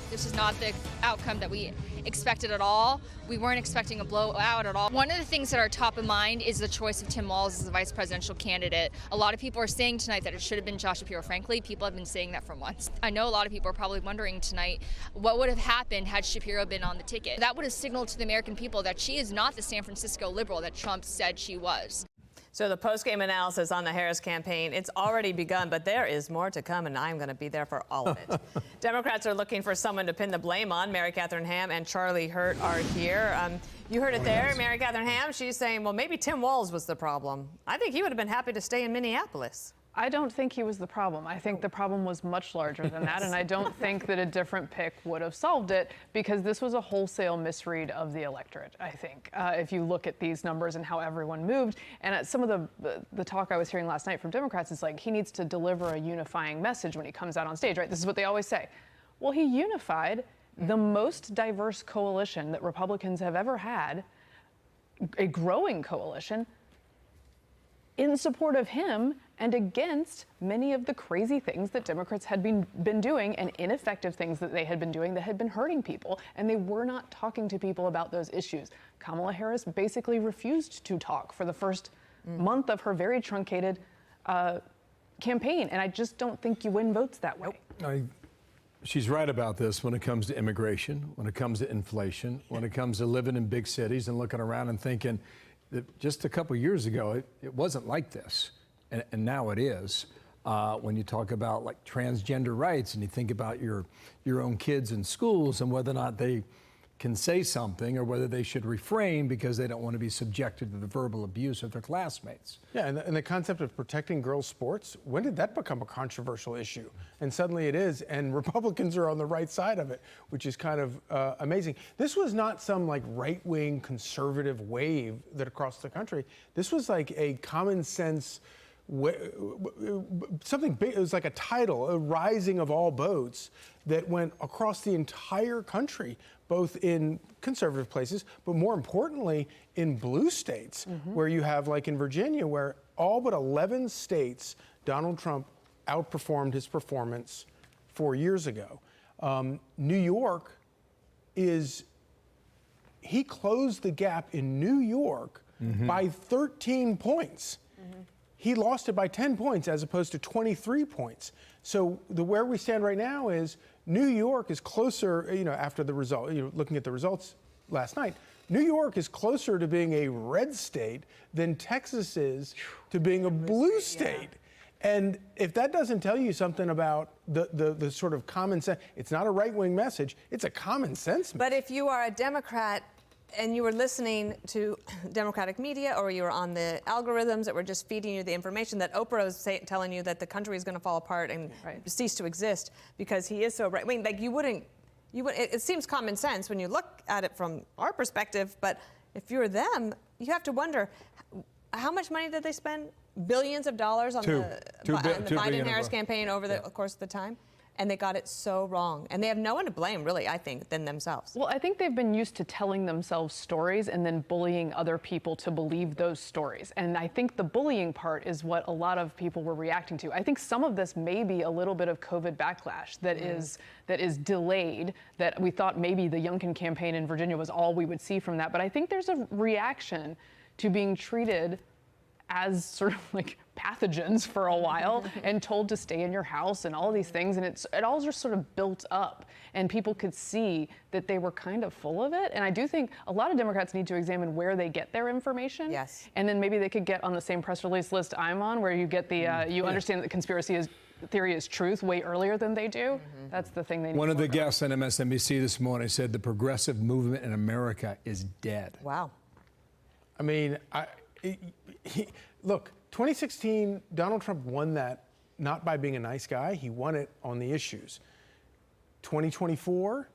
This is not the outcome that we expected at all. We weren't expecting a blowout at all. One of the things that are top of mind is the choice of Tim Walz as the vice presidential candidate. A lot of people are saying tonight that it should have been Josh Shapiro. Frankly, people have been saying that for months. I know a lot of people are probably wondering tonight what would have happened had Shapiro been on the ticket. That would have signaled to the American people that she is not the San Francisco liberal that Trump said she was. So the post-game analysis on the Harris campaign, it's already begun, but there is more to come, and I'm going to be there for all of it. Democrats are looking for someone to pin the blame on. Mary Katharine Ham and Charlie Hurt are here. You heard it there, Mary Katharine Ham. She's saying, well, maybe Tim Walz was the problem. I think he would have been happy to stay in Minneapolis. I don't think he was the problem. I think the problem was much larger than that, and I don't think that a different pick would have solved it, because this was a wholesale misread of the electorate, I think, if you look at these numbers and how everyone moved. And some of the talk I was hearing last night from Democrats is like, he needs to deliver a unifying message when he comes out on stage, right? This is what they always say. Well, he unified the most diverse coalition that Republicans have ever had, a growing coalition, in support of him and against many of the crazy things that Democrats had been doing, and ineffective things that they had been doing that had been hurting people, and they were not talking to people about those issues. Kamala Harris basically refused to talk for the first month of her very truncated campaign, and I just don't think you win votes that way. She's right about this when it comes to immigration, when it comes to inflation, when it comes to living in big cities and looking around and thinking that just a couple years ago, it wasn't like this, and now it is. When you talk about like transgender rights and you think about your own kids in schools and whether or not they can say something or whether they should refrain because they don't want to be subjected to the verbal abuse of their classmates. Yeah, and the concept of protecting girls' sports, when did that become a controversial issue? And suddenly it is, and Republicans are on the right side of it, which is kind of amazing. This was not some like right-wing conservative wave that across the country. This was like a common sense, something big. It was like a tidal, a rising of all boats that went across the entire country, both in conservative places, but more importantly, in blue states, where you have, like in Virginia, where all but 11 states, Donald Trump outperformed his performance 4 years ago. New York he closed the gap in New York by 13 points. He lost it by 10 points as opposed to 23 points. So where we stand right now is New York is closer, after the result, looking at the results last night, New York is closer to being a red state than Texas is to being a blue state. And if that doesn't tell you something about the sort of common sense, it's not a right-wing message, it's a common sense message. But if you are a Democrat and you were listening to Democratic media, or you were on the algorithms that were just feeding you the information that Oprah was telling you that the country is going to fall apart and cease to exist because he is so right-wing, like you wouldn't, it seems common sense when you look at it from our perspective, but if you're them, you have to wonder, how much money did they spend? Billions of dollars on the Biden-Harris campaign over the course of the time? And they got it so wrong. And they have no one to blame, really, I think, than themselves. Well, I think they've been used to telling themselves stories and then bullying other people to believe those stories. And I think the bullying part is what a lot of people were reacting to. I think some of this may be a little bit of COVID backlash that is delayed, that we thought maybe the Youngkin campaign in Virginia was all we would see from that. But I think there's a reaction to being treated as sort of like pathogens for a while and told to stay in your house and all these things. And it all just sort of built up, and people could see that they were kind of full of it. And I do think a lot of Democrats need to examine where they get their information. Yes. And then maybe they could get on the same press release list I'm on, where you get the, you understand that the conspiracy theory is truth way earlier than they do. That's the thing they need. One of the guests on MSNBC this morning said the progressive movement in America is dead. Wow. I mean, look, 2016, Donald Trump won that not by being a nice guy. He won it on the issues. 2024,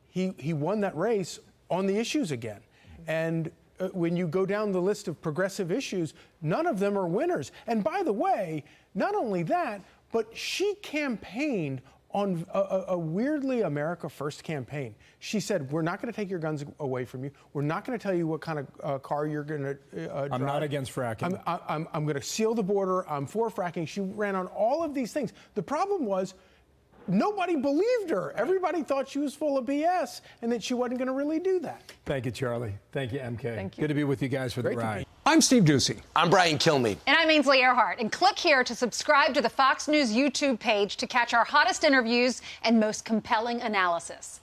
he won that race on the issues again. And when you go down the list of progressive issues, none of them are winners. And by the way, not only that, but she campaigned on a weirdly America First campaign. She said, we're not going to take your guns away from you. We're not going to tell you what kind of car you're going to drive. I'm not against fracking. I'm going to seal the border. I'm for fracking. She ran on all of these things. The problem was nobody believed her. Everybody thought she was full of BS and that she wasn't going to really do that. Thank you, Charlie. Thank you, MK. Thank you. Good to be with you guys for the ride. I'm Steve Ducey. I'm Brian Kilmeade. And I'm Ainsley Earhart. And click here to subscribe to the Fox News YouTube page to catch our hottest interviews and most compelling analysis.